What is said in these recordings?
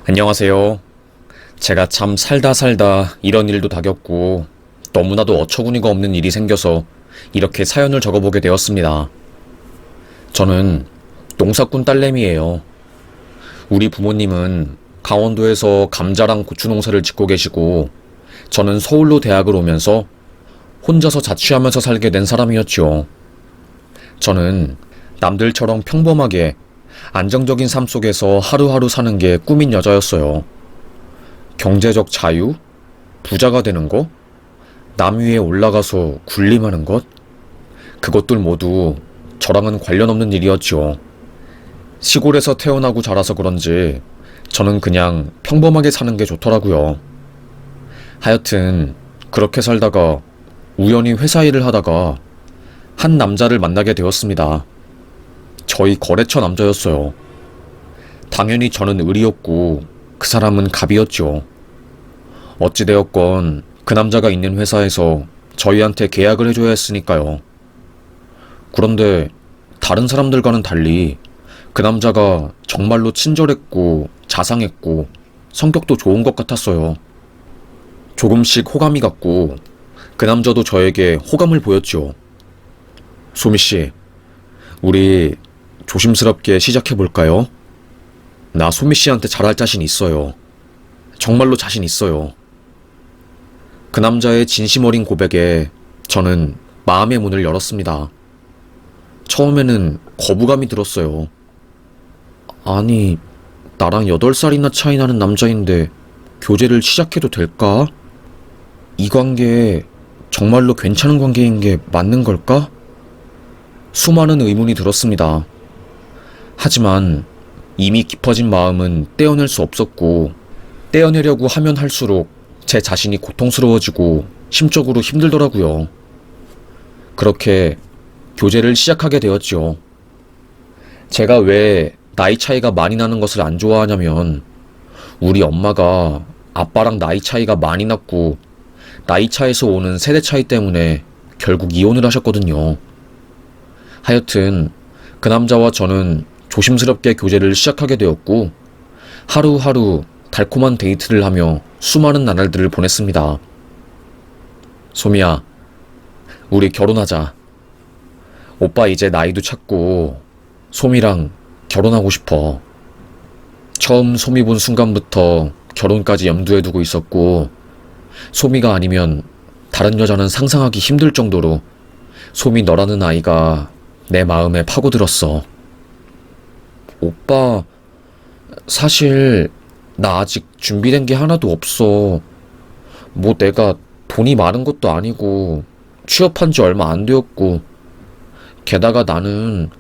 안녕하세요. 제가 참 살다 살다 이런 일도 다 겪고 너무나도 어처구니가 없는 일이 생겨서 이렇게 사연을 적어보게 되었습니다. 저는 농사꾼 딸내미예요. 우리 부모님은 강원도에서 감자랑 고추 농사를 짓고 계시고 저는 서울로 대학을 오면서 혼자서 자취하면서 살게 된 사람이었죠. 저는 남들처럼 평범하게 안정적인 삶 속에서 하루하루 사는 게 꿈인 여자였어요. 경제적 자유? 부자가 되는 거? 남 위에 올라가서 군림하는 것? 그것들 모두 저랑은 관련 없는 일이었죠. 시골에서 태어나고 자라서 그런지 저는 그냥 평범하게 사는 게 좋더라고요. 하여튼 그렇게 살다가 우연히 회사 일을 하다가 한 남자를 만나게 되었습니다. 저희 거래처 남자였어요. 당연히 저는 을이었고 그 사람은 갑이었죠. 어찌되었건 그 남자가 있는 회사에서 저희한테 계약을 해줘야 했으니까요. 그런데 다른 사람들과는 달리 그 남자가 정말로 친절했고 자상했고 성격도 좋은 것 같았어요. 조금씩 호감이 갔고 그 남자도 저에게 호감을 보였죠. 소미씨, 우리 조심스럽게 시작해볼까요? 나 소미씨한테 잘할 자신 있어요. 정말로 자신 있어요. 그 남자의 진심 어린 고백에 저는 마음의 문을 열었습니다. 처음에는 거부감이 들었어요. 아니, 나랑 8살이나 차이 나는 남자인데 교제를 시작해도 될까? 이 관계 정말로 괜찮은 관계인 게 맞는 걸까? 수많은 의문이 들었습니다. 하지만 이미 깊어진 마음은 떼어낼 수 없었고 떼어내려고 하면 할수록 제 자신이 고통스러워지고 심적으로 힘들더라고요. 그렇게 교제를 시작하게 되었죠. 제가 왜 나이 차이가 많이 나는 것을 안 좋아하냐면 우리 엄마가 아빠랑 나이 차이가 많이 났고 나이 차에서 오는 세대 차이 때문에 결국 이혼을 하셨거든요. 하여튼 그 남자와 저는 조심스럽게 교제를 시작하게 되었고 하루하루 달콤한 데이트를 하며 수많은 나날들을 보냈습니다. 소미야, 우리 결혼하자. 오빠 이제 나이도 찼고 소미랑 결혼하고 싶어. 처음 소미 본 순간부터 결혼까지 염두에 두고 있었고 소미가 아니면 다른 여자는 상상하기 힘들 정도로 소미 너라는 아이가 내 마음에 파고들었어. 오빠, 사실 나 아직 준비된 게 하나도 없어. 뭐 내가 돈이 많은 것도 아니고 취업한 지 얼마 안 되었고 게다가 나는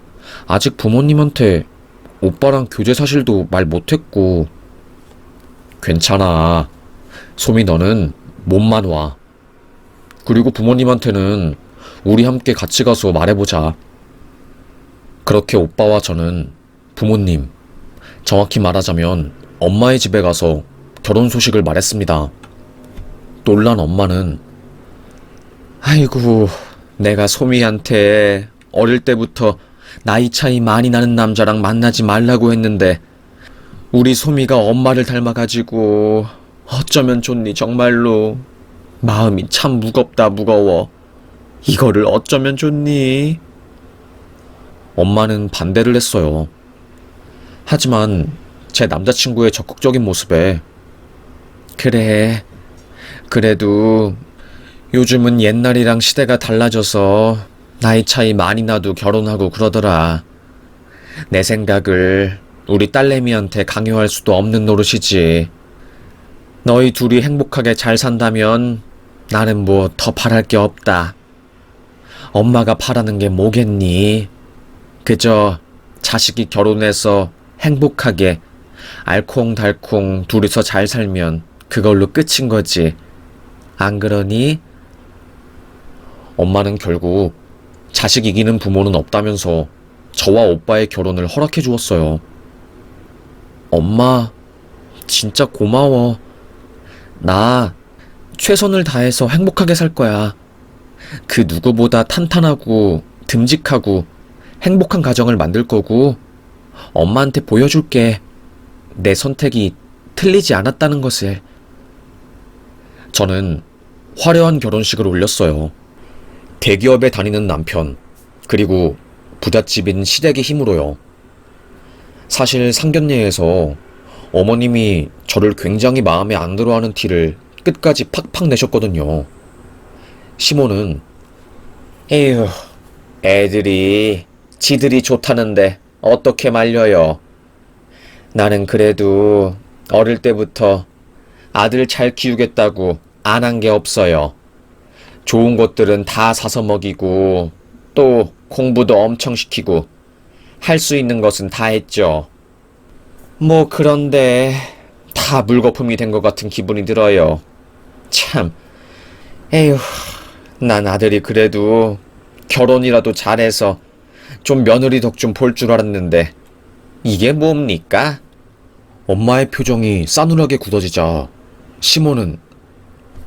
아직 부모님한테 오빠랑 교제 사실도 말 못했고. 괜찮아. 소미 너는 몸만 와. 그리고 부모님한테는 우리 함께 같이 가서 말해보자. 그렇게 오빠와 저는 부모님, 정확히 말하자면 엄마의 집에 가서 결혼 소식을 말했습니다. 놀란 엄마는 아이고, 내가 소미한테 어릴 때부터 나이 차이 많이 나는 남자랑 만나지 말라고 했는데 우리 소미가 엄마를 닮아가지고 어쩌면 좋니 정말로. 마음이 참 무겁다 무거워. 이거를 어쩌면 좋니? 엄마는 반대를 했어요. 하지만 제 남자친구의 적극적인 모습에 그래, 그래도 요즘은 옛날이랑 시대가 달라져서 나이 차이 많이 나도 결혼하고 그러더라. 내 생각을 우리 딸내미한테 강요할 수도 없는 노릇이지. 너희 둘이 행복하게 잘 산다면 나는 뭐 더 바랄 게 없다. 엄마가 바라는 게 뭐겠니? 그저 자식이 결혼해서 행복하게 알콩달콩 둘이서 잘 살면 그걸로 끝인 거지. 안 그러니? 엄마는 결국 자식 이기는 부모는 없다면서 저와 오빠의 결혼을 허락해 주었어요. 엄마, 진짜 고마워. 나 최선을 다해서 행복하게 살 거야. 그 누구보다 탄탄하고 듬직하고 행복한 가정을 만들 거고 엄마한테 보여줄게. 내 선택이 틀리지 않았다는 것을. 저는 화려한 결혼식을 올렸어요. 대기업에 다니는 남편, 그리고 부잣집인 시댁의 힘으로요. 사실 상견례에서 어머님이 저를 굉장히 마음에 안 들어하는 티를 끝까지 팍팍 내셨거든요. 시모는 에휴, 애들이 지들이 좋다는데 어떻게 말려요. 나는 그래도 어릴 때부터 아들 잘 키우겠다고 안 한 게 없어요. 좋은 것들은 다 사서 먹이고 또 공부도 엄청 시키고 할 수 있는 것은 다 했죠. 뭐 그런데 다 물거품이 된 것 같은 기분이 들어요. 참, 에휴, 난 아들이 그래도 결혼이라도 잘해서 좀 며느리 덕 좀 볼 줄 알았는데 이게 뭡니까? 엄마의 표정이 싸늘하게 굳어지자 시모는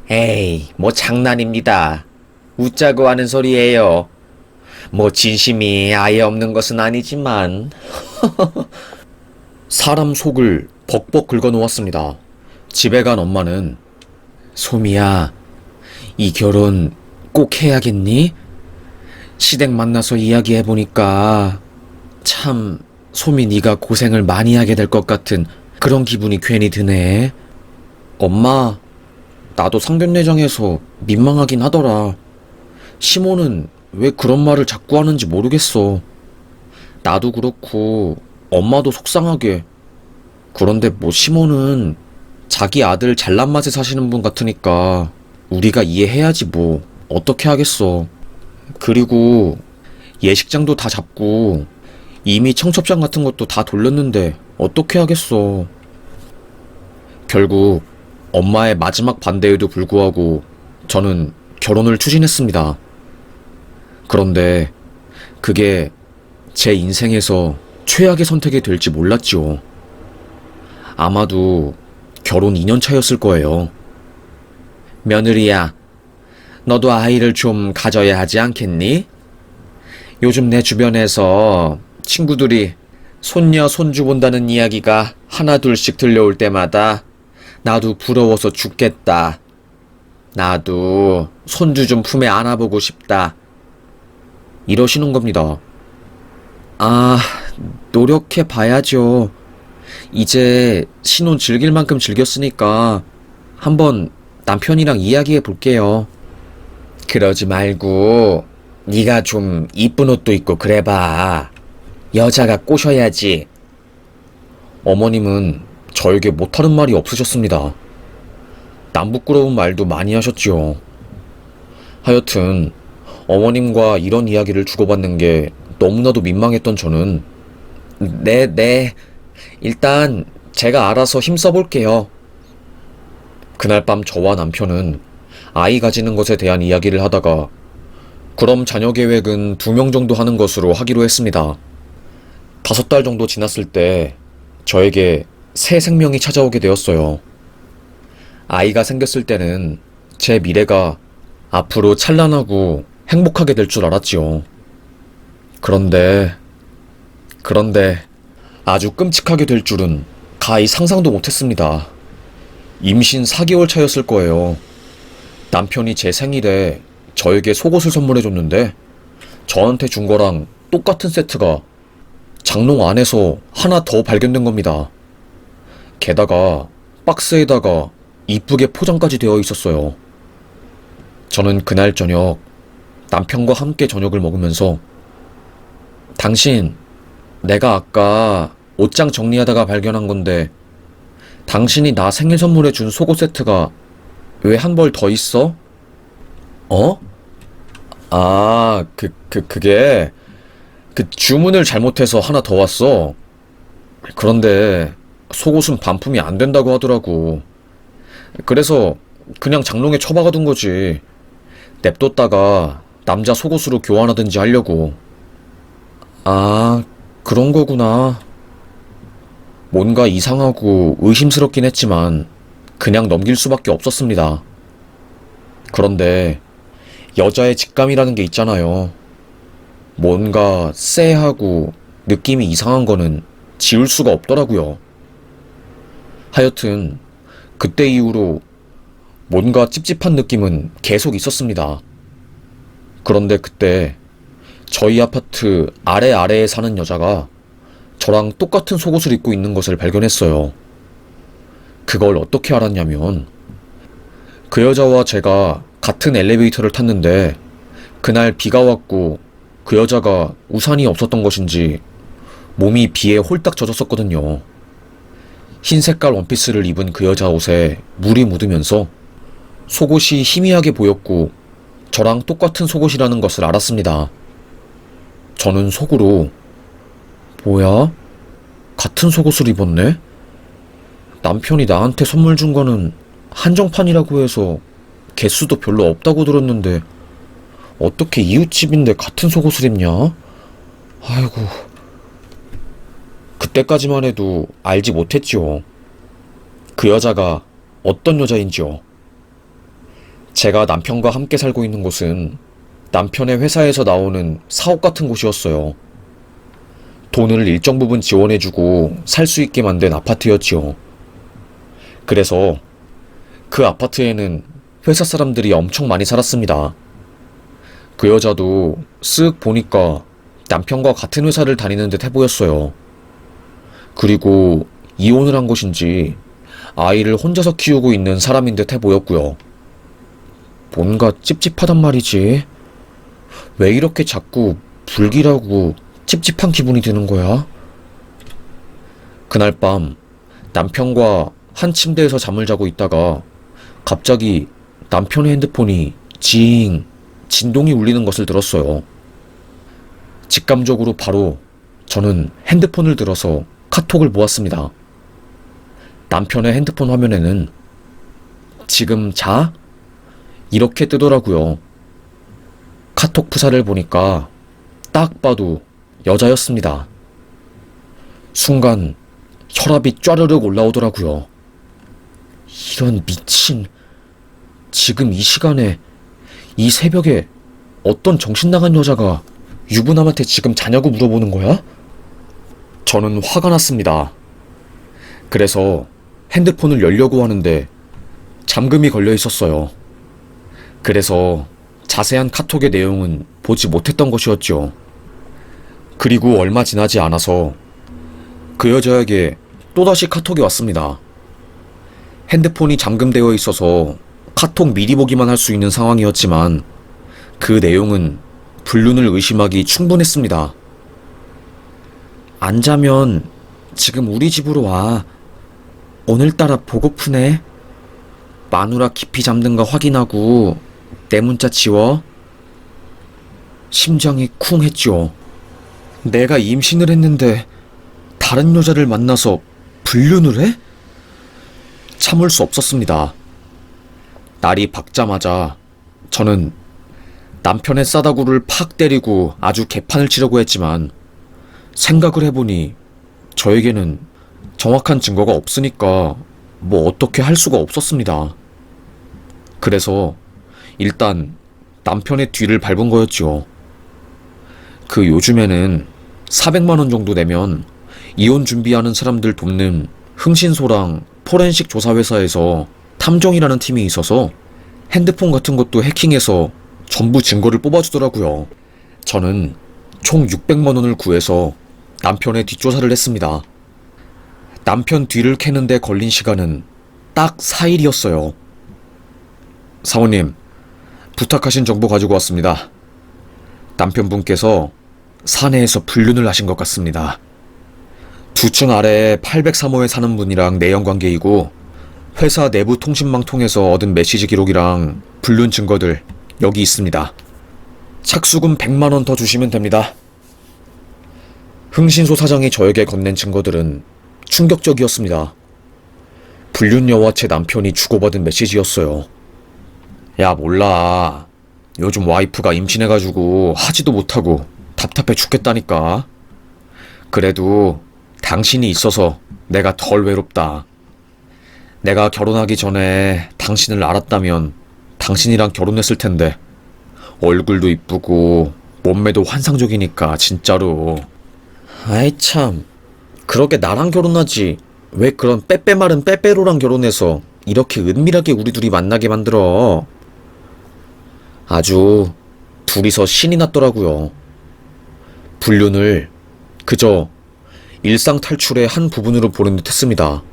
에이, 뭐 장난입니다. 웃자고 하는 소리예요. 뭐 진심이 아예 없는 것은 아니지만 사람 속을 벅벅 긁어놓았습니다. 집에 간 엄마는 소미야, 이 결혼 꼭 해야겠니? 시댁 만나서 이야기해보니까 참 소미 네가 고생을 많이 하게 될 것 같은 그런 기분이 괜히 드네. 엄마, 나도 상견례장에서 민망하긴 하더라. 시모는 왜 그런 말을 자꾸 하는지 모르겠어. 나도 그렇고 엄마도 속상하게. 그런데 뭐 시모는 자기 아들 잘난 맛에 사시는 분 같으니까 우리가 이해해야지 뭐 어떻게 하겠어. 그리고 예식장도 다 잡고 이미 청첩장 같은 것도 다 돌렸는데 어떻게 하겠어. 결국 엄마의 마지막 반대에도 불구하고 저는 결혼을 추진했습니다. 그런데 그게 제 인생에서 최악의 선택이 될지 몰랐지요. 아마도 결혼 2년 차였을 거예요. 며느리야, 너도 아이를 좀 가져야 하지 않겠니? 요즘 내 주변에서 친구들이 손녀, 손주 본다는 이야기가 하나 둘씩 들려올 때마다 나도 부러워서 죽겠다. 나도 손주 좀 품에 안아보고 싶다. 이러시는 겁니다. 아, 노력해 봐야죠. 이제 신혼 즐길 만큼 즐겼으니까 한번 남편이랑 이야기해 볼게요. 그러지 말고 네가 좀 이쁜 옷도 입고 그래봐. 여자가 꼬셔야지. 어머님은 저에게 못하는 말이 없으셨습니다. 남부끄러운 말도 많이 하셨지요. 하여튼 어머님과 이런 이야기를 주고받는 게 너무나도 민망했던 저는 네, 일단 제가 알아서 힘써볼게요. 그날 밤 저와 남편은 아이 가지는 것에 대한 이야기를 하다가 그럼 자녀 계획은 2명 정도 하는 것으로 하기로 했습니다. 5달 정도 지났을 때 저에게 새 생명이 찾아오게 되었어요. 아이가 생겼을 때는 제 미래가 앞으로 찬란하고 행복하게 될 줄 알았지요. 그런데 아주 끔찍하게 될 줄은 가히 상상도 못했습니다. 임신 4개월 차였을 거예요. 남편이 제 생일에 저에게 속옷을 선물해줬는데 저한테 준 거랑 똑같은 세트가 장롱 안에서 하나 더 발견된 겁니다. 게다가 박스에다가 이쁘게 포장까지 되어 있었어요. 저는 그날 저녁 남편과 함께 저녁을 먹으면서 당신, 내가 아까 옷장 정리하다가 발견한 건데 당신이 나 생일 선물해 준 속옷 세트가 왜 한 벌 더 있어? 어? 아, 그게 주문을 잘못해서 하나 더 왔어. 그런데 속옷은 반품이 안 된다고 하더라고. 그래서 그냥 장롱에 처박아둔 거지. 냅뒀다가 남자 속옷으로 교환하든지 하려고. 아, 그런 거구나. 뭔가 이상하고 의심스럽긴 했지만 그냥 넘길 수밖에 없었습니다. 그런데 여자의 직감이라는 게 있잖아요. 뭔가 쎄하고 느낌이 이상한 거는 지울 수가 없더라고요. 하여튼 그때 이후로 뭔가 찝찝한 느낌은 계속 있었습니다. 그런데 그때 저희 아파트 아래에 사는 여자가 저랑 똑같은 속옷을 입고 있는 것을 발견했어요. 그걸 어떻게 알았냐면 그 여자와 제가 같은 엘리베이터를 탔는데 그날 비가 왔고 그 여자가 우산이 없었던 것인지 몸이 비에 홀딱 젖었었거든요. 흰 색깔 원피스를 입은 그 여자 옷에 물이 묻으면서 속옷이 희미하게 보였고 저랑 똑같은 속옷이라는 것을 알았습니다. 저는 속으로 뭐야? 같은 속옷을 입었네? 남편이 나한테 선물 준 거는 한정판이라고 해서 개수도 별로 없다고 들었는데 어떻게 이웃집인데 같은 속옷을 입냐? 아이고. 그때까지만 해도 알지 못했지요. 그 여자가 어떤 여자인지요. 제가 남편과 함께 살고 있는 곳은 남편의 회사에서 나오는 사옥 같은 곳이었어요. 돈을 일정 부분 지원해주고 살 수 있게 만든 아파트였지요. 그래서 그 아파트에는 회사 사람들이 엄청 많이 살았습니다. 그 여자도 쓱 보니까 남편과 같은 회사를 다니는 듯 해보였어요. 그리고 이혼을 한 것인지 아이를 혼자서 키우고 있는 사람인 듯 해보였고요. 뭔가 찝찝하단 말이지. 왜 이렇게 자꾸 불길하고 찝찝한 기분이 드는 거야? 그날 밤 남편과 한 침대에서 잠을 자고 있다가 갑자기 남편의 핸드폰이 진동이 울리는 것을 들었어요. 직감적으로 바로 저는 핸드폰을 들어서 카톡을 보았습니다. 남편의 핸드폰 화면에는 지금 자? 이렇게 뜨더라고요. 카톡 프사를 보니까 딱 봐도 여자였습니다. 순간 혈압이 쫘르륵 올라오더라고요. 이런 미친. 지금 이 시간에 이 새벽에 어떤 정신 나간 여자가 유부남한테 지금 자냐고 물어보는 거야? 저는 화가 났습니다. 그래서 핸드폰을 열려고 하는데 잠금이 걸려 있었어요. 그래서 자세한 카톡의 내용은 보지 못했던 것이었죠. 그리고 얼마 지나지 않아서 그 여자에게 또다시 카톡이 왔습니다. 핸드폰이 잠금되어 있어서 카톡 미리 보기만 할 수 있는 상황이었지만 그 내용은 불륜을 의심하기 충분했습니다. 안 자면 지금 우리 집으로 와. 오늘따라 보고프네. 마누라 깊이 잠든 거 확인하고 내 문자 지워. 심장이 쿵 했죠. 내가 임신을 했는데 다른 여자를 만나서 불륜을 해? 참을 수 없었습니다. 날이 밝자마자 저는 남편의 싸다구를 팍 때리고 아주 개판을 치려고 했지만 생각을 해보니 저에게는 정확한 증거가 없으니까 뭐 어떻게 할 수가 없었습니다. 그래서 일단 남편의 뒤를 밟은 거였죠. 그 요즘에는 400만 원 정도 내면 이혼 준비하는 사람들 돕는 흥신소랑 포렌식 조사회사에서 탐정이라는 팀이 있어서 핸드폰 같은 것도 해킹해서 전부 증거를 뽑아주더라고요. 저는 총 600만 원을 구해서 남편의 뒷조사를 했습니다. 남편 뒤를 캐는데 걸린 시간은 딱 4일이었어요. 사모님, 부탁하신 정보 가지고 왔습니다. 남편분께서 사내에서 불륜을 하신 것 같습니다. 2층 아래에 803호에 사는 분이랑 내연관계이고 회사 내부 통신망 통해서 얻은 메시지 기록이랑 불륜 증거들 여기 있습니다. 착수금 100만 원 더 주시면 됩니다. 흥신소 사장이 저에게 건넨 증거들은 충격적이었습니다. 불륜녀와 제 남편이 주고받은 메시지였어요. 야, 몰라. 요즘 와이프가 임신해가지고 하지도 못하고 답답해 죽겠다니까. 그래도 당신이 있어서 내가 덜 외롭다. 내가 결혼하기 전에 당신을 알았다면 당신이랑 결혼했을 텐데 얼굴도 이쁘고 몸매도 환상적이니까 진짜로. 아이 참, 그렇게 나랑 결혼하지 왜 그런 빼빼마른 빼빼로랑 결혼해서 이렇게 은밀하게 우리 둘이 만나게 만들어? 아주 둘이서 신이 났더라고요. 불륜을 그저 일상 탈출의 한 부분으로 보는 듯 했습니다.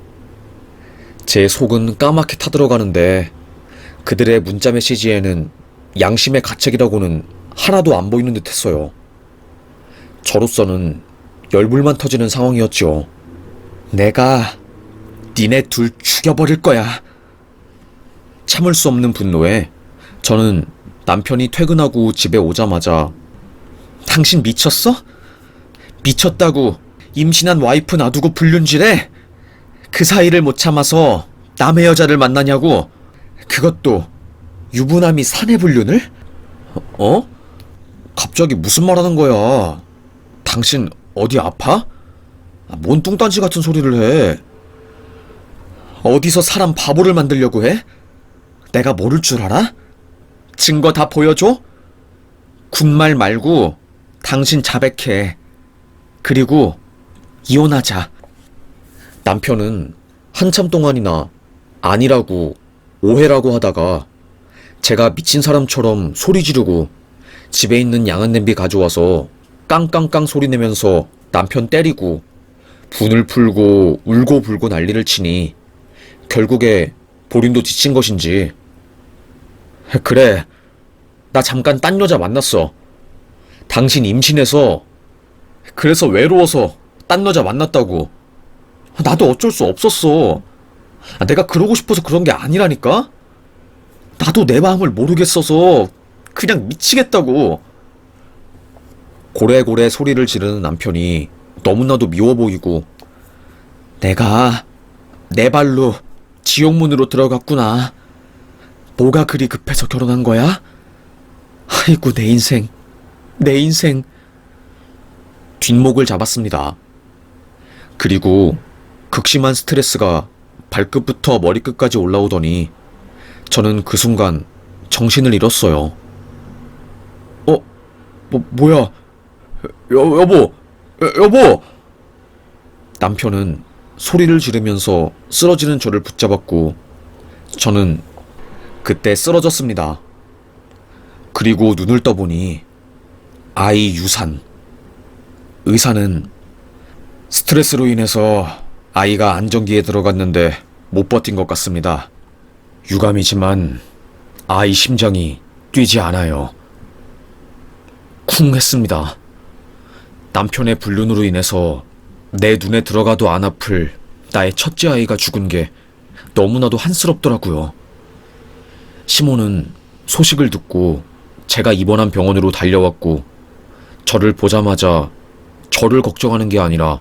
제 속은 까맣게 타들어가는데 그들의 문자 메시지에는 양심의 가책이라고는 하나도 안 보이는 듯 했어요. 저로서는 열불만 터지는 상황이었죠. 내가 니네 둘 죽여버릴 거야. 참을 수 없는 분노에 저는 남편이 퇴근하고 집에 오자마자 당신 미쳤어? 미쳤다고 임신한 와이프 놔두고 불륜질해? 그 사이를 못 참아서 남의 여자를 만나냐고? 그것도 유부남이 사내 불륜을? 어? 갑자기 무슨 말 하는 거야? 당신 어디 아파? 뭔 뚱딴지 같은 소리를 해? 어디서 사람 바보를 만들려고 해? 내가 모를 줄 알아? 증거 다 보여줘? 군말 말고 당신 자백해. 그리고 이혼하자. 남편은 한참 동안이나 아니라고 오해라고 하다가 제가 미친 사람처럼 소리 지르고 집에 있는 양은 냄비 가져와서 깡깡깡 소리 내면서 남편 때리고 분을 풀고 울고 불고 난리를 치니 결국에 본인도 지친 것인지 그래, 나 잠깐 딴 여자 만났어. 당신 임신해서 그래서 외로워서 딴 여자 만났다고. 나도 어쩔 수 없었어. 내가 그러고 싶어서 그런 게 아니라니까? 나도 내 마음을 모르겠어서 그냥 미치겠다고. 고래고래 소리를 지르는 남편이 너무나도 미워 보이고 내가 내 발로 지옥문으로 들어갔구나. 뭐가 그리 급해서 결혼한 거야? 아이고 내 인생, 내 인생. 뒷목을 잡았습니다. 그리고 극심한 스트레스가 발끝부터 머리끝까지 올라오더니 저는 그 순간 정신을 잃었어요. 뭐야? 여보! 남편은 소리를 지르면서 쓰러지는 저를 붙잡았고 저는 그때 쓰러졌습니다. 그리고 눈을 떠보니 아이 유산. 의사는 스트레스로 인해서 아이가 안정기에 들어갔는데 못 버틴 것 같습니다. 유감이지만 아이 심장이 뛰지 않아요. 쿵 했습니다. 남편의 불륜으로 인해서 내 눈에 들어가도 안 아플 나의 첫째 아이가 죽은 게 너무나도 한스럽더라고요. 시모는 소식을 듣고 제가 입원한 병원으로 달려왔고 저를 보자마자 저를 걱정하는 게 아니라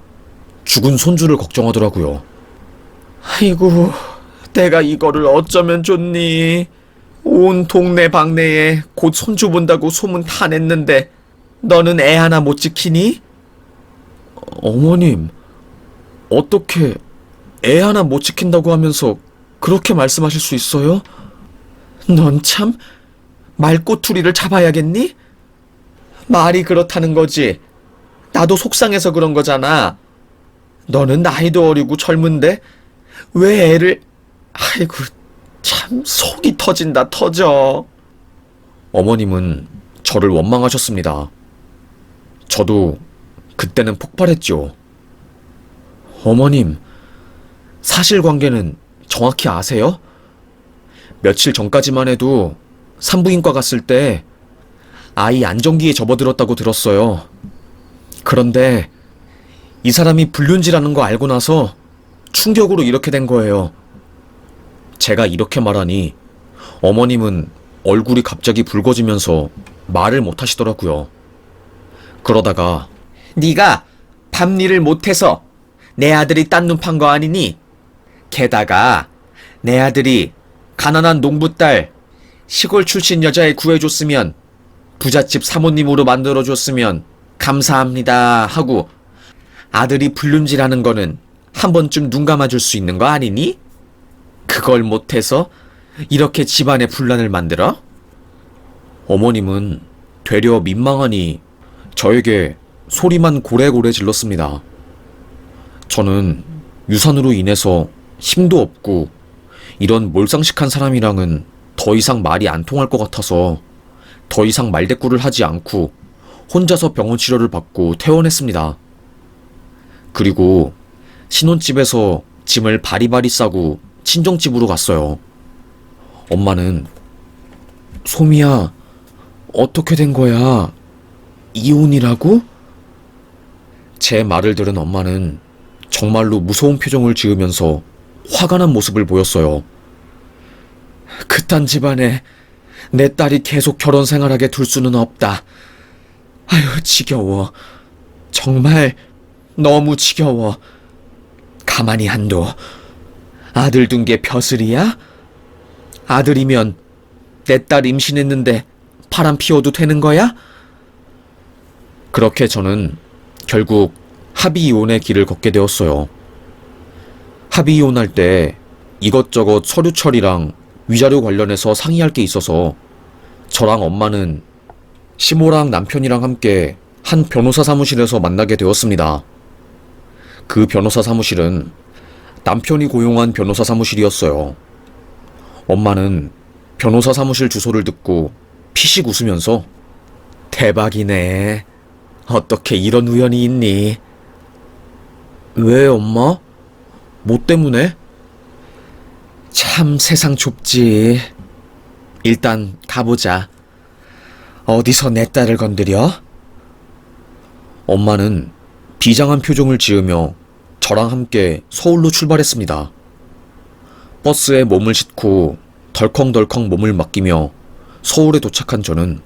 죽은 손주를 걱정하더라고요. 아이고, 내가 이거를 어쩌면 좋니? 온 동네 방네에 곧 손주 본다고 소문 다 냈는데 너는 애 하나 못 지키니? 어머님, 어떻게 애 하나 못 지킨다고 하면서 그렇게 말씀하실 수 있어요? 넌 참 말꼬투리를 잡아야겠니? 말이 그렇다는 거지. 나도 속상해서 그런 거잖아. 너는 나이도 어리고 젊은데 왜 애를... 아이고 참 속이 터진다 터져. 어머님은 저를 원망하셨습니다. 저도 그때는 폭발했죠. 어머님, 사실관계는 정확히 아세요? 며칠 전까지만 해도 산부인과 갔을 때 아이 안정기에 접어들었다고 들었어요. 그런데 이 사람이 불륜질하는 거 알고 나서 충격으로 이렇게 된 거예요. 제가 이렇게 말하니 어머님은 얼굴이 갑자기 붉어지면서 말을 못 하시더라고요. 그러다가 네가 밤일을 못해서 내 아들이 딴 눈 판 거 아니니? 게다가 내 아들이 가난한 농부딸 시골 출신 여자애 구해줬으면 부잣집 사모님으로 만들어줬으면 감사합니다 하고 아들이 불륜질하는 거는 한 번쯤 눈 감아줄 수 있는 거 아니니? 그걸 못해서 이렇게 집안에 분란을 만들어? 어머님은 되려 민망하니 저에게 소리만 고래고래 질렀습니다. 저는 유산으로 인해서 힘도 없고 이런 몰상식한 사람이랑은 더 이상 말이 안 통할 것 같아서 더 이상 말대꾸를 하지 않고 혼자서 병원 치료를 받고 퇴원했습니다. 그리고 신혼집에서 짐을 바리바리 싸고 친정집으로 갔어요. 엄마는 소미야, 어떻게 된 거야? 이혼이라고? 제 말을 들은 엄마는 정말로 무서운 표정을 지으면서 화가 난 모습을 보였어요. 그딴 집안에 내 딸이 계속 결혼 생활하게 둘 수는 없다. 아유, 지겨워. 정말 너무 지겨워. 가만히 한도. 아들 둔 게 벼슬이야? 아들이면 내 딸 임신했는데 바람 피워도 되는 거야? 그렇게 저는 결국 합의 이혼의 길을 걷게 되었어요. 합의 이혼할 때 이것저것 서류 처리랑 위자료 관련해서 상의할 게 있어서 저랑 엄마는 시모랑 남편이랑 함께 한 변호사 사무실에서 만나게 되었습니다. 그 변호사 사무실은 남편이 고용한 변호사 사무실이었어요. 엄마는 변호사 사무실 주소를 듣고 피식 웃으면서 대박이네. 어떻게 이런 우연이 있니? 왜 엄마? 뭐 때문에? 참 세상 좁지. 일단 가보자. 어디서 내 딸을 건드려? 엄마는 비장한 표정을 지으며 저랑 함께 서울로 출발했습니다. 버스에 몸을 싣고 덜컹덜컹 몸을 맡기며 서울에 도착한 저는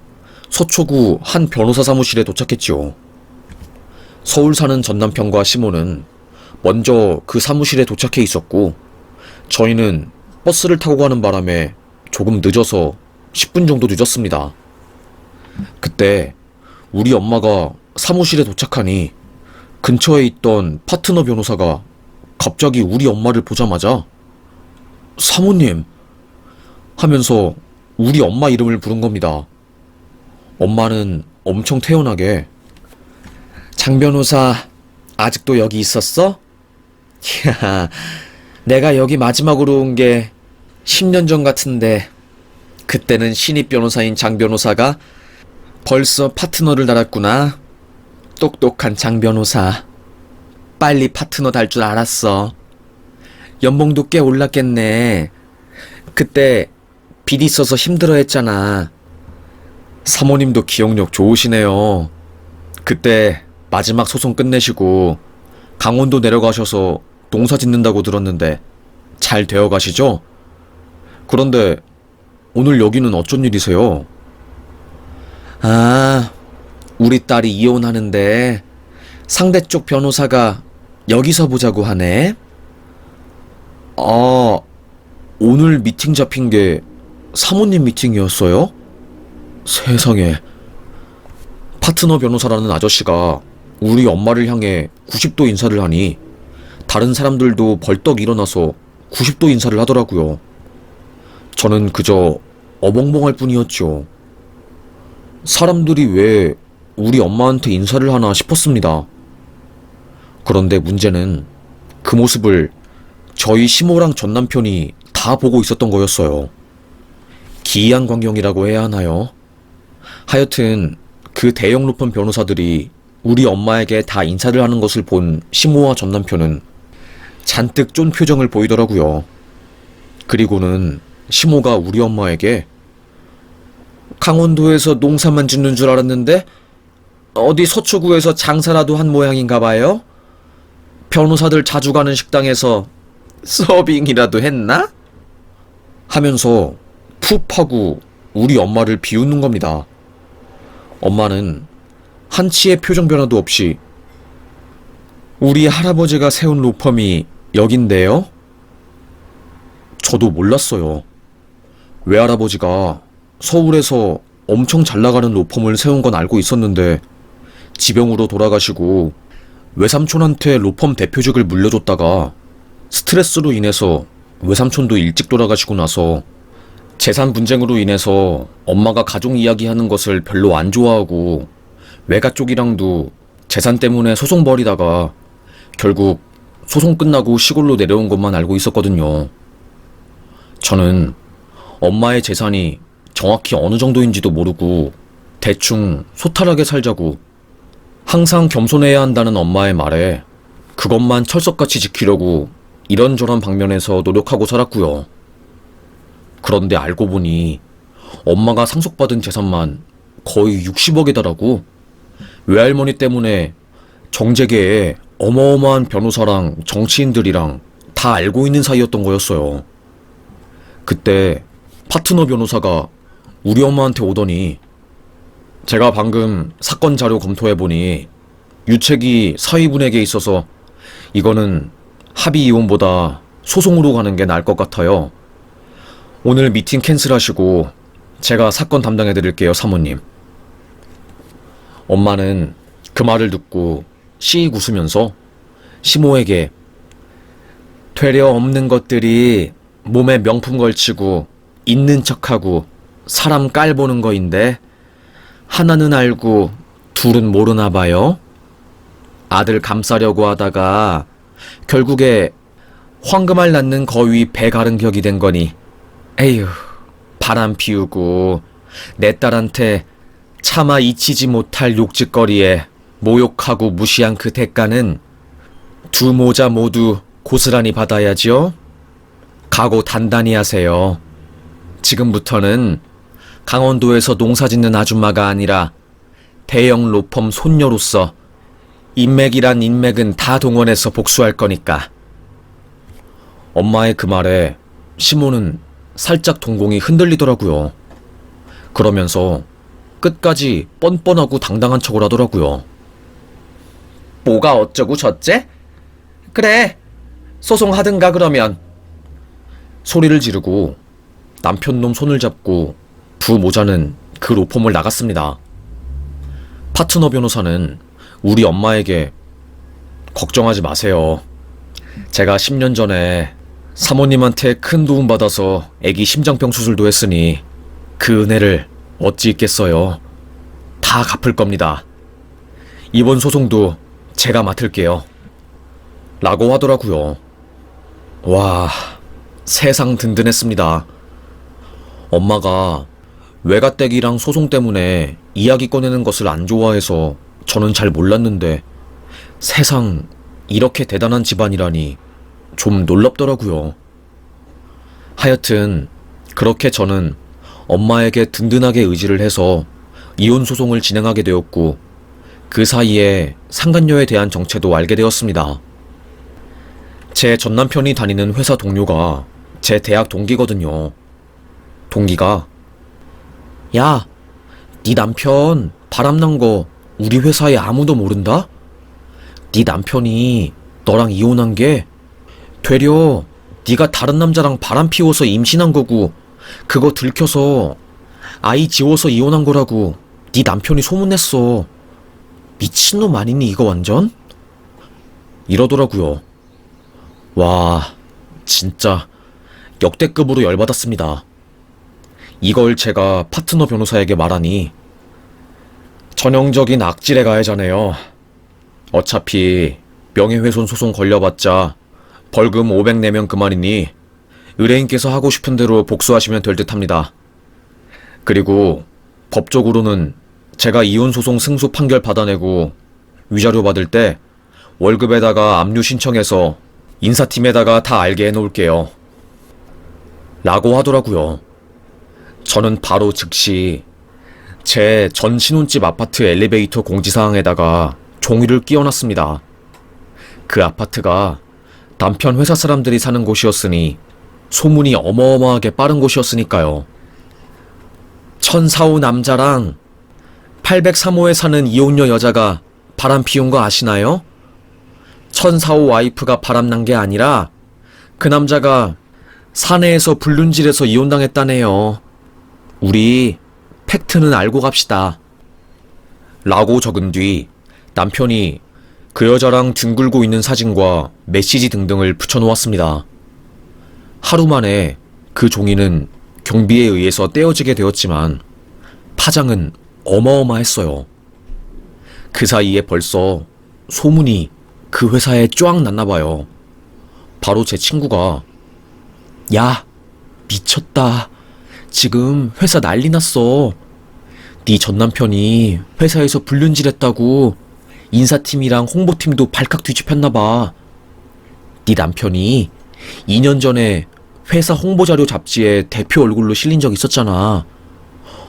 서초구 한 변호사 사무실에 도착했지요. 서울 사는 전 남편과 시모는 먼저 그 사무실에 도착해 있었고 저희는 버스를 타고 가는 바람에 조금 늦어서 10분 정도 늦었습니다. 그때 우리 엄마가 사무실에 도착하니 근처에 있던 파트너 변호사가 갑자기 우리 엄마를 보자마자 사모님 하면서 우리 엄마 이름을 부른 겁니다. 엄마는 엄청 태연하게 장 변호사 아직도 여기 있었어? 야, 내가 여기 마지막으로 온 게 10년 전 같은데 그때는 신입 변호사인 장 변호사가 벌써 파트너를 달았구나. 똑똑한 장 변호사. 빨리 파트너 달 줄 알았어. 연봉도 꽤 올랐겠네. 그때 빚 있어서 힘들어 했잖아. 사모님도 기억력 좋으시네요. 그때 마지막 소송 끝내시고 강원도 내려가셔서 농사 짓는다고 들었는데 잘 되어 가시죠? 그런데 오늘 여기는 어쩐 일이세요? 아, 우리 딸이 이혼하는데 상대 쪽 변호사가 여기서 보자고 하네. 아, 오늘 미팅 잡힌 게 사모님 미팅이었어요? 세상에. 파트너 변호사라는 아저씨가 우리 엄마를 향해 90도 인사를 하니 다른 사람들도 벌떡 일어나서 90도 인사를 하더라고요. 저는 그저 어벙벙할 뿐이었죠. 사람들이 왜 우리 엄마한테 인사를 하나 싶었습니다. 그런데 문제는 그 모습을 저희 시모랑 전 남편이 다 보고 있었던 거였어요. 기이한 광경이라고 해야 하나요? 하여튼 그 대형 로펌 변호사들이 우리 엄마에게 다 인사를 하는 것을 본 시모와 전 남편은 잔뜩 쫀 표정을 보이더라고요. 그리고는 시모가 우리 엄마에게 강원도에서 농사만 짓는 줄 알았는데 어디 서초구에서 장사라도 한 모양인가 봐요? 변호사들 자주 가는 식당에서 서빙이라도 했나? 하면서 푹 하고 우리 엄마를 비웃는 겁니다. 엄마는 한치의 표정 변화도 없이 우리 할아버지가 세운 로펌이 여긴데요? 저도 몰랐어요. 외할아버지가 서울에서 엄청 잘 나가는 로펌을 세운 건 알고 있었는데 지병으로 돌아가시고 외삼촌한테 로펌 대표직을 물려줬다가 스트레스로 인해서 외삼촌도 일찍 돌아가시고 나서 재산 분쟁으로 인해서 엄마가 가족 이야기하는 것을 별로 안 좋아하고 외가 쪽이랑도 재산 때문에 소송 벌이다가 결국 소송 끝나고 시골로 내려온 것만 알고 있었거든요. 저는 엄마의 재산이 정확히 어느 정도인지도 모르고 대충 소탈하게 살자고 항상 겸손해야 한다는 엄마의 말에 그것만 철석같이 지키려고 이런저런 방면에서 노력하고 살았고요. 그런데 알고 보니 엄마가 상속받은 재산만 거의 60억에 달하고 외할머니 때문에 정재계에 어마어마한 변호사랑 정치인들이랑 다 알고 있는 사이였던 거였어요. 그때 파트너 변호사가 우리 엄마한테 오더니 제가 방금 사건 자료 검토해보니 유책이 사위분에게 있어서 이거는 합의 이혼보다 소송으로 가는 게 나을 것 같아요. 오늘 미팅 캔슬하시고 제가 사건 담당해드릴게요, 사모님. 엄마는 그 말을 듣고 씩 웃으면서 시모에게 되려 없는 것들이 몸에 명품 걸치고 있는 척하고 사람 깔보는 거인데 하나는 알고 둘은 모르나 봐요. 아들 감싸려고 하다가 결국에 황금알 낳는 거위 배가른격이 된 거니 에휴 바람 피우고 내 딸한테 차마 잊히지 못할 욕짓거리에 모욕하고 무시한 그 대가는 두 모자 모두 고스란히 받아야죠. 각오 단단히 하세요. 지금부터는 강원도에서 농사짓는 아줌마가 아니라 대형 로펌 손녀로서 인맥이란 인맥은 다 동원해서 복수할 거니까. 엄마의 그 말에 시모는 살짝 동공이 흔들리더라고요. 그러면서 끝까지 뻔뻔하고 당당한 척을 하더라고요. 뭐가 어쩌고 저째? 그래, 소송하든가 그러면. 소리를 지르고 남편놈 손을 잡고 부모자는 그 로펌을 나갔습니다. 파트너 변호사는 우리 엄마에게 걱정하지 마세요. 제가 10년 전에 사모님한테 큰 도움 받아서 애기 심장병 수술도 했으니 그 은혜를 어찌 있겠어요. 다 갚을 겁니다. 이번 소송도 제가 맡을게요. 라고 하더라고요. 와, 세상 든든했습니다. 엄마가 외가댁이랑 소송 때문에 이야기 꺼내는 것을 안 좋아해서 저는 잘 몰랐는데 세상 이렇게 대단한 집안이라니 좀 놀랍더라고요. 하여튼 그렇게 저는 엄마에게 든든하게 의지를 해서 이혼 소송을 진행하게 되었고 그 사이에 상간녀에 대한 정체도 알게 되었습니다. 제 전남편이 다니는 회사 동료가 제 대학 동기거든요. 동기가 야, 네 남편 바람난 거 우리 회사에 아무도 모른다? 네 남편이 너랑 이혼한 게 되려 네가 다른 남자랑 바람 피워서 임신한 거고 그거 들켜서 아이 지워서 이혼한 거라고 네 남편이 소문냈어. 미친놈 아니니 이거 완전? 이러더라고요. 와, 진짜 역대급으로 열받았습니다. 이걸 제가 파트너 변호사에게 말하니 전형적인 악질의 가해자네요. 어차피 명예훼손 소송 걸려봤자 벌금 500 내면 그만이니 의뢰인께서 하고 싶은 대로 복수하시면 될 듯합니다. 그리고 법적으로는 제가 이혼 소송 승소 판결 받아내고 위자료 받을 때 월급에다가 압류 신청해서 인사팀에다가 다 알게 해놓을게요. 라고 하더라고요. 저는 바로 즉시 제 전 신혼집 아파트 엘리베이터 공지사항에다가 종이를 끼워놨습니다. 그 아파트가 남편 회사 사람들이 사는 곳이었으니 소문이 어마어마하게 빠른 곳이었으니까요. 1004호 남자랑 803호에 사는 이혼녀 여자가 바람 피운 거 아시나요? 1004호 와이프가 바람난 게 아니라 그 남자가 사내에서 불륜질해서 이혼당했다네요. 우리 팩트는 알고 갑시다. 라고 적은 뒤 남편이 그 여자랑 뒹굴고 있는 사진과 메시지 등등을 붙여놓았습니다. 하루 만에 그 종이는 경비에 의해서 떼어지게 되었지만 파장은 어마어마했어요. 그 사이에 벌써 소문이 그 회사에 쫙 났나봐요. 바로 제 친구가 야, 미쳤다. 지금 회사 난리 났어. 네 전남편이 회사에서 불륜질했다고 인사팀이랑 홍보팀도 발칵 뒤집혔나봐. 네 남편이 2년 전에 회사 홍보자료 잡지에 대표 얼굴로 실린 적 있었잖아.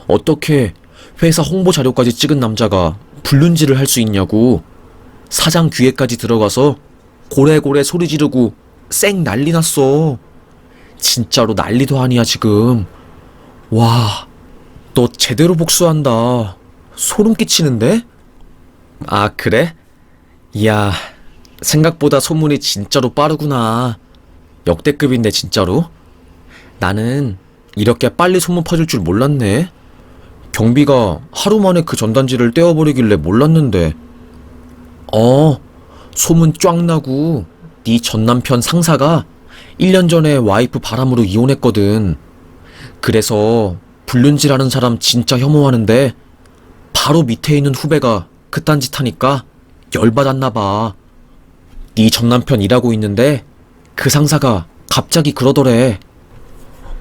어떻게 회사 홍보자료까지 찍은 남자가 불륜질을 할 수 있냐고. 사장 귀에까지 들어가서 고래고래 소리 지르고 쌩 난리 났어. 진짜로 난리도 아니야 지금. 와, 너 제대로 복수한다. 소름 끼치는데? 아, 그래? 이야, 생각보다 소문이 진짜로 빠르구나. 역대급인데 진짜로? 나는 이렇게 빨리 소문 퍼질 줄 몰랐네. 경비가 하루 만에 그 전단지를 떼어버리길래 몰랐는데. 소문 쫙 나고 네 전남편 상사가 1년 전에 와이프 바람으로 이혼했거든. 그래서 불륜질하는 사람 진짜 혐오하는데 바로 밑에 있는 후배가 그딴 짓 하니까 열받았나봐. 네 전남편 일하고 있는데 그 상사가 갑자기 그러더래.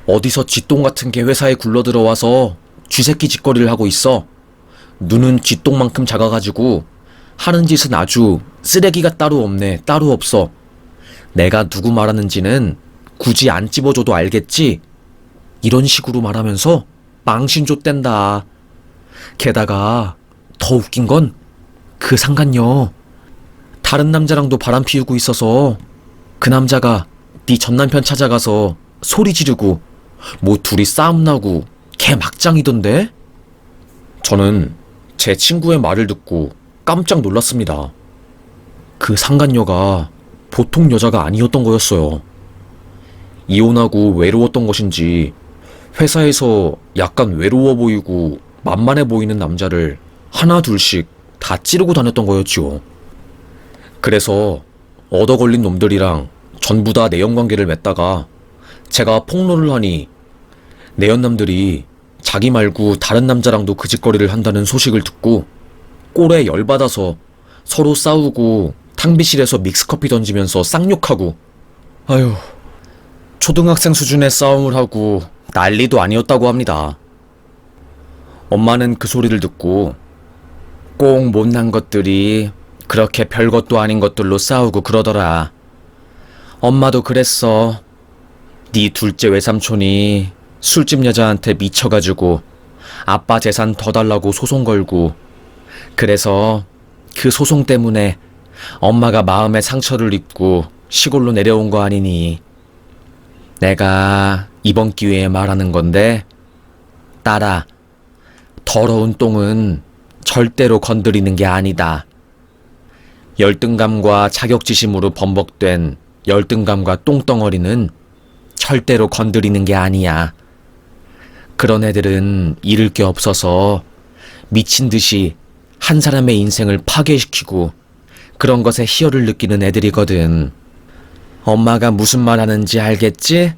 어디서 쥐똥 같은 게 회사에 굴러들어와서 쥐새끼 짓거리를 하고 있어. 눈은 쥐똥만큼 작아가지고 하는 짓은 아주 쓰레기가 따로 없네. 따로 없어. 내가 누구 말하는지는 굳이 안 찝어줘도 알겠지? 이런 식으로 말하면서 망신좆댄다. 게다가 더 웃긴 건 그 상간녀 다른 남자랑도 바람 피우고 있어서 그 남자가 네 전남편 찾아가서 소리 지르고 뭐 둘이 싸움 나고 개 막장이던데? 저는 제 친구의 말을 듣고 깜짝 놀랐습니다. 그 상간녀가 보통 여자가 아니었던 거였어요. 이혼하고 외로웠던 것인지 회사에서 약간 외로워 보이고 만만해 보이는 남자를 하나 둘씩 다 찌르고 다녔던 거였지요. 그래서 얻어 걸린 놈들이랑 전부 다 내연관계를 맺다가 제가 폭로를 하니 내연남들이 자기 말고 다른 남자랑도 그 짓거리를 한다는 소식을 듣고 꼴에 열받아서 서로 싸우고 탕비실에서 믹스커피 던지면서 쌍욕하고, 아휴, 초등학생 수준의 싸움을 하고 난리도 아니었다고 합니다. 엄마는 그 소리를 듣고 꼭 못난 것들이 그렇게 별것도 아닌 것들로 싸우고 그러더라. 엄마도 그랬어. 네 둘째 외삼촌이 술집 여자한테 미쳐가지고 아빠 재산 더 달라고 소송 걸고, 그래서 그 소송 때문에 엄마가 마음에 상처를 입고 시골로 내려온 거 아니니. 내가 이번 기회에 말하는 건데, 딸아, 더러운 똥은 절대로 건드리는 게 아니다. 열등감과 자격지심으로 범벅된 열등감과 똥덩어리는 절대로 건드리는 게 아니야. 그런 애들은 잃을 게 없어서 미친 듯이 한 사람의 인생을 파괴시키고 그런 것에 희열을 느끼는 애들이거든. 엄마가 무슨 말 하는지 알겠지?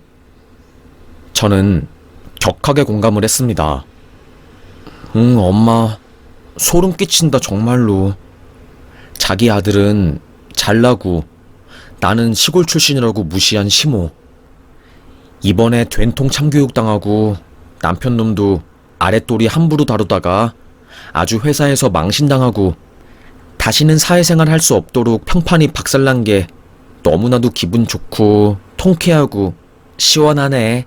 저는 격하게 공감을 했습니다. 엄마, 소름 끼친다 정말로. 자기 아들은 잘나고 나는 시골 출신이라고 무시한 시모. 이번에 된통 참교육 당하고 남편 놈도 아랫돌이 함부로 다루다가 아주 회사에서 망신당하고 다시는 사회생활 할 수 없도록 평판이 박살난 게 너무나도 기분 좋고 통쾌하고 시원하네.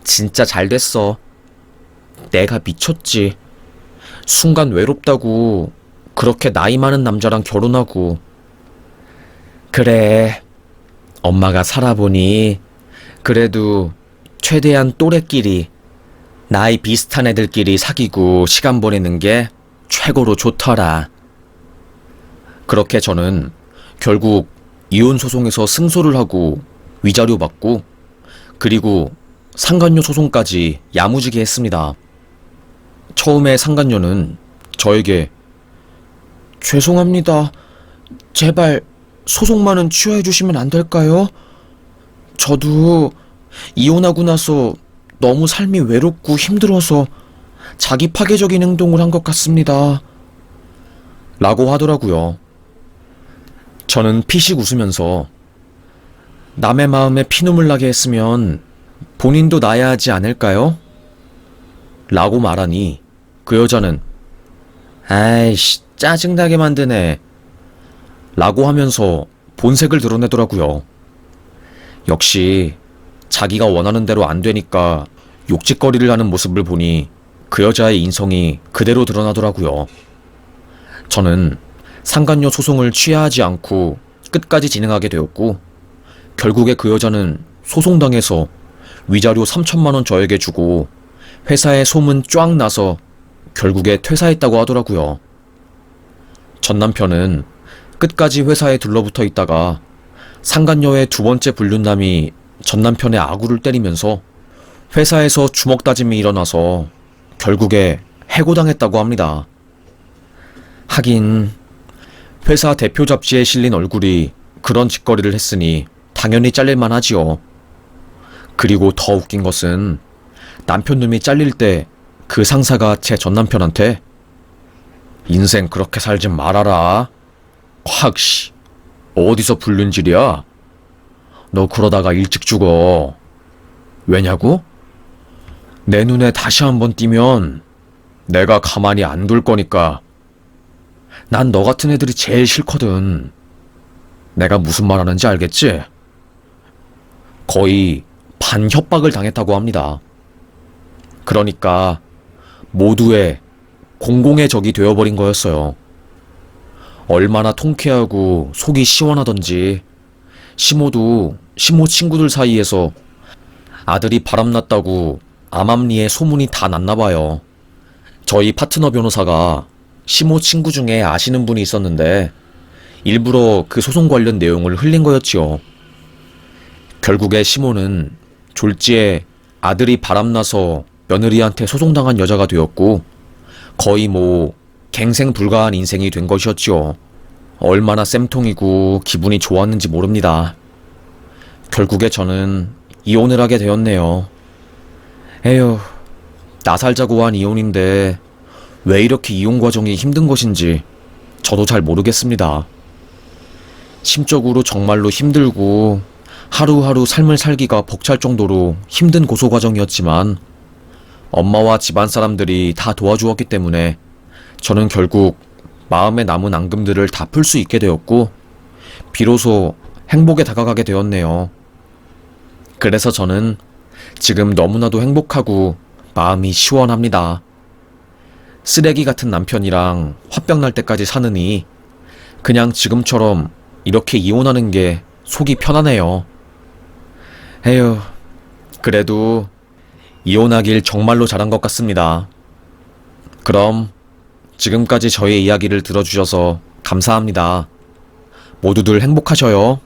진짜 잘 됐어. 내가 미쳤지. 순간 외롭다고 그렇게 나이 많은 남자랑 결혼하고. 그래, 엄마가 살아보니 그래도 최대한 또래끼리 나이 비슷한 애들끼리 사귀고 시간 보내는 게 최고로 좋더라. 그렇게 저는 결국 이혼 소송에서 승소를 하고 위자료 받고, 그리고 상간녀 소송까지 야무지게 했습니다. 처음에 상간녀는 저에게 죄송합니다. 제발 소송만은 취하해 주시면 안 될까요? 저도 이혼하고 나서 너무 삶이 외롭고 힘들어서 자기 파괴적인 행동을 한 것 같습니다. 라고 하더라고요. 저는 피식 웃으면서 남의 마음에 피눈물 나게 했으면 본인도 나야 하지 않을까요? 라고 말하니 그 여자는 아이씨 짜증나게 만드네 라고 하면서 본색을 드러내더라고요. 역시 자기가 원하는 대로 안 되니까 욕짓거리를 하는 모습을 보니 그 여자의 인성이 그대로 드러나더라고요. 저는 상간녀 소송을 취하하지 않고 끝까지 진행하게 되었고, 결국에 그 여자는 소송당해서 위자료 3천만 원 저에게 주고 회사에 소문 쫙 나서 결국에 퇴사했다고 하더라고요. 전 남편은 끝까지 회사에 둘러붙어 있다가 상간녀의 두 번째 불륜남이 전 남편의 아구를 때리면서 회사에서 주먹 다짐이 일어나서 결국에 해고당했다고 합니다. 하긴 회사 대표 잡지에 실린 얼굴이 그런 짓거리를 했으니 당연히 잘릴만 하지요. 그리고 더 웃긴 것은 남편놈이 잘릴 때 그 상사가 제 전 남편한테 인생 그렇게 살지 말아라. 확 씨. 어디서 불륜질이야? 너 그러다가 일찍 죽어. 왜냐고? 내 눈에 다시 한번 띄면 내가 가만히 안 둘 거니까. 난 너 같은 애들이 제일 싫거든. 내가 무슨 말 하는지 알겠지? 거의 반협박을 당했다고 합니다. 그러니까 모두의 공공의 적이 되어버린 거였어요. 얼마나 통쾌하고 속이 시원하던지 시모도 시모 친구들 사이에서 아들이 바람났다고 암암리에 소문이 다 났나봐요. 저희 파트너 변호사가 시모 친구 중에 아시는 분이 있었는데 일부러 그 소송 관련 내용을 흘린 거였지요. 결국에 시모는 졸지에 아들이 바람나서 며느리한테 소송당한 여자가 되었고 거의 갱생 불가한 인생이 된 것이었지요. 얼마나 쌤통이고 기분이 좋았는지 모릅니다. 결국에 저는 이혼을 하게 되었네요. 에휴, 나 살자고 한 이혼인데 왜 이렇게 이혼 과정이 힘든 것인지 저도 잘 모르겠습니다. 심적으로 정말로 힘들고 하루하루 삶을 살기가 벅찰 정도로 힘든 고소 과정이었지만 엄마와 집안 사람들이 다 도와주었기 때문에 저는 결국 마음에 남은 앙금들을 다 풀 수 있게 되었고 비로소 행복에 다가가게 되었네요. 그래서 저는 지금 너무나도 행복하고 마음이 시원합니다. 쓰레기 같은 남편이랑 화병 날 때까지 사느니 그냥 지금처럼 이렇게 이혼하는 게 속이 편하네요. 에휴, 그래도 이혼하길 정말로 잘한 것 같습니다. 그럼 지금까지 저의 이야기를 들어주셔서 감사합니다. 모두들 행복하셔요.